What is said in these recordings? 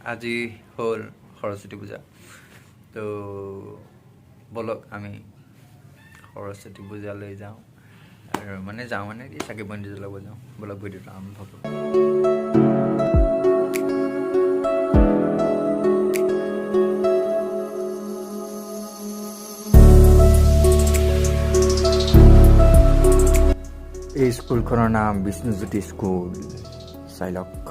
আজি হ'ল সৰস্বতী পূজা তো বলক আমি সৰস্বতী পূজালৈ যাওঁ আৰু মানে যাওঁ মানে কি চাকি বন্তি জ্বলাব যাওঁ বলক ভিডিঅ'টো আৰম্ভ কৰোঁ এই স্কুলখনৰ নাম বিষ্ণুজ্যোতি স্কুল চাই লওক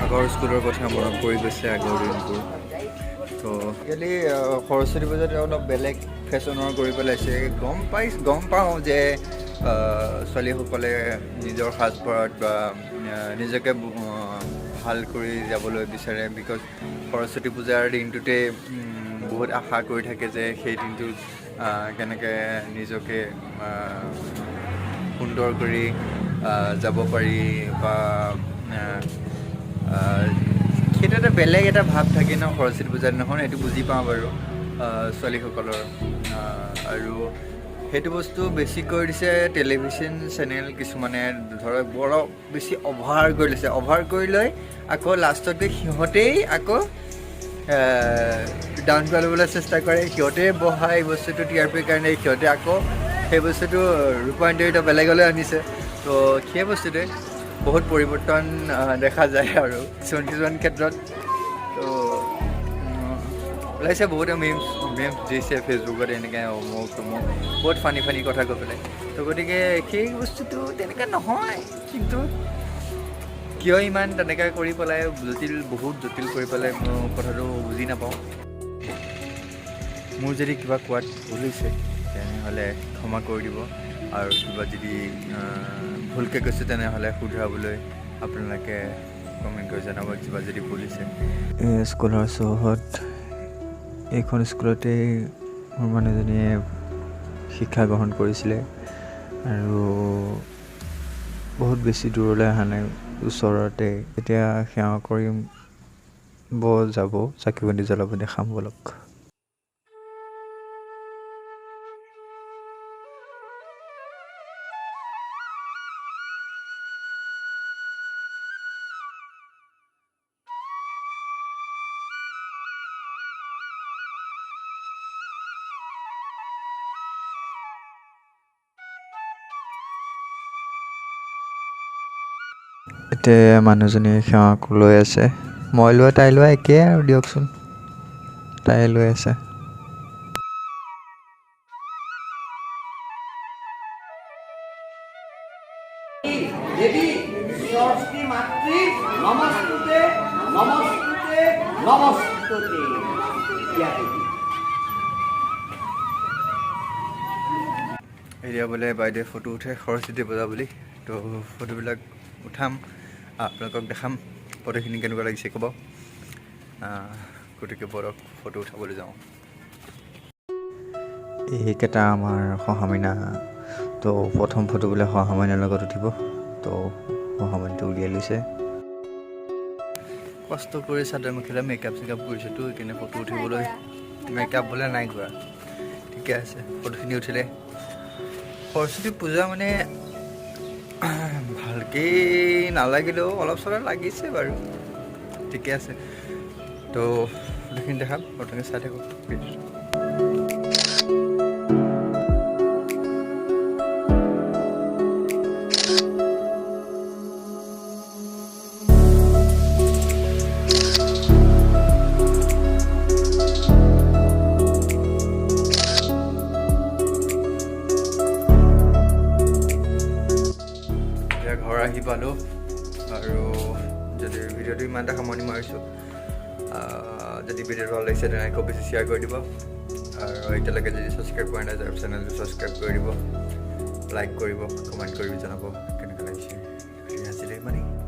আগৰ স্কুলৰ কথা মনত পৰি গৈছে আগৰ দিনবোৰ তো আজিকালি সৰস্বতী পূজাত অলপ বেলেগ ফেশ্বনৰ কৰি পেলাইছে গম পাওঁ যে ছোৱালীসকলে নিজৰ সাজপাৰত বা নিজকে ভাল কৰি যাবলৈ বিচাৰে বিকজ সৰস্বতী পূজাৰ দিনটোতে বহুত আশা কৰি থাকে যে সেই দিনটোত কেনেকৈ নিজকে সুন্দৰ কৰি যাব পাৰি বা সেইটো এটা বেলেগ এটা ভাৱ থাকে ন সৰস্বতী পূজাৰ দিনাখন সেইটো বুজি পাওঁ বাৰু ছোৱালীসকলৰ আৰু সেইটো বস্তু বেছি কৰি দিছে টেলিভিশ্যন চেনেল কিছুমানে ধৰক বৰ বেছি অভাৰ কৰি লৈছে অভাৰ কৰি লৈ আকৌ লাষ্টত গৈ সিহঁতেই আকৌ ডাউন পেলাবলৈ চেষ্টা কৰে সিহঁতে বহাই বস্তুটো টি আৰ পিৰ কাৰণে সিহঁতে আকৌ সেই বস্তুটো ৰূপান্তৰিত বেলেগলৈ আনিছে তো সেই বস্তুটোৱে বহুত পৰিৱৰ্তন দেখা যায় আৰু কিছুমান ক্ষেত্ৰত তো ওলাইছে বহুতে মেমছ দিছে ফেচবুকত এনেকৈ অমুক তমুক বহুত ফানি কথা কৈ পেলাই তো গতিকে সেই বস্তুটো তেনেকৈ নহয় কিন্তু কিয় ইমান তেনেকৈ কৰি পেলাই বহুত জটিল কৰি পেলাই মই কথাটো বুজি নাপাওঁ মোৰ যদি কিবা কোৱাত ভুল হৈছে তেনেহ'লে ক্ষমা কৰি দিব আৰু কিবা যদি ভুলকৈ কৈছোঁ তেনেহ'লে শুধৰাবলৈ আপোনালোকে কমেণ্ট কৰি জনাব কিবা যদি ভুল হৈছে এই স্কুলৰ চৌহদ এইখন স্কুলতেই মোৰ মানুহজনীয়ে শিক্ষা গ্ৰহণ কৰিছিলে আৰু বহুত বেছি দূৰলৈ অহা নাই ওচৰতে এতিয়া সেৱা কৰিব যাব চাকি বন্তি জ্বলাব দেখাম বলক এতিয়া মানুহজনী সেৱাক লৈ আছে মই লোৱা তাই লোৱা একেই আৰু দিয়কচোন তাই লৈ আছে দেবী সৰস্বতী মাতৃ নমস্তুতে নমস্তুতে নমস্তুতে এতিয়া বোলে বাইদেৱে ফটো উঠে সৰস্বতী পূজা বুলি তো ফটোবিলাক উঠাম আপোনালোকক দেখাম ফটোখিনি কেনেকুৱা লাগিছে ক'ব গতিকে বৰক ফটো উঠাবলৈ যাওঁ এইকেইটা আমাৰ সহামিনা তো প্ৰথম ফটো বোলে সহামিনাৰ লগত উঠিব তো সহামিনটো উলিয়াই লৈছে কষ্ট কৰি চাদৰ মেখেলা মেকআপ চেকআপ কৰিছেতো সেইকাৰণে ফটো উঠিবলৈ মেকআপ বোলে নাই কৰা ঠিকে আছে ফটোখিনি উঠিলে সৰস্বতী পূজা মানে ভালকৈ নালাগিলেও অলপ চলপ লাগিছে বাৰু ঠিকে আছে তো ফটোখিনি দেখাম ফটোখিনি চাই থাকক ঘৰ আহি পালোঁ আৰু যদি ভিডিঅ'টো ইমানটা সামৰণি মাৰিছোঁ যদি ভিডিঅ'টো ভাল লাগিছে তেনে খুব বেছি শ্বেয়াৰ কৰি দিব আৰু এতিয়ালৈকে যদি ছাবস্ক্ৰাইব কৰা নাই তাৰ চেনেলটো ছাবস্ক্ৰাইব কৰি দিব লাইক কৰিব কমেণ্ট কৰি জনাব কেনেকৈ লাগিছে আজিলৈ মানে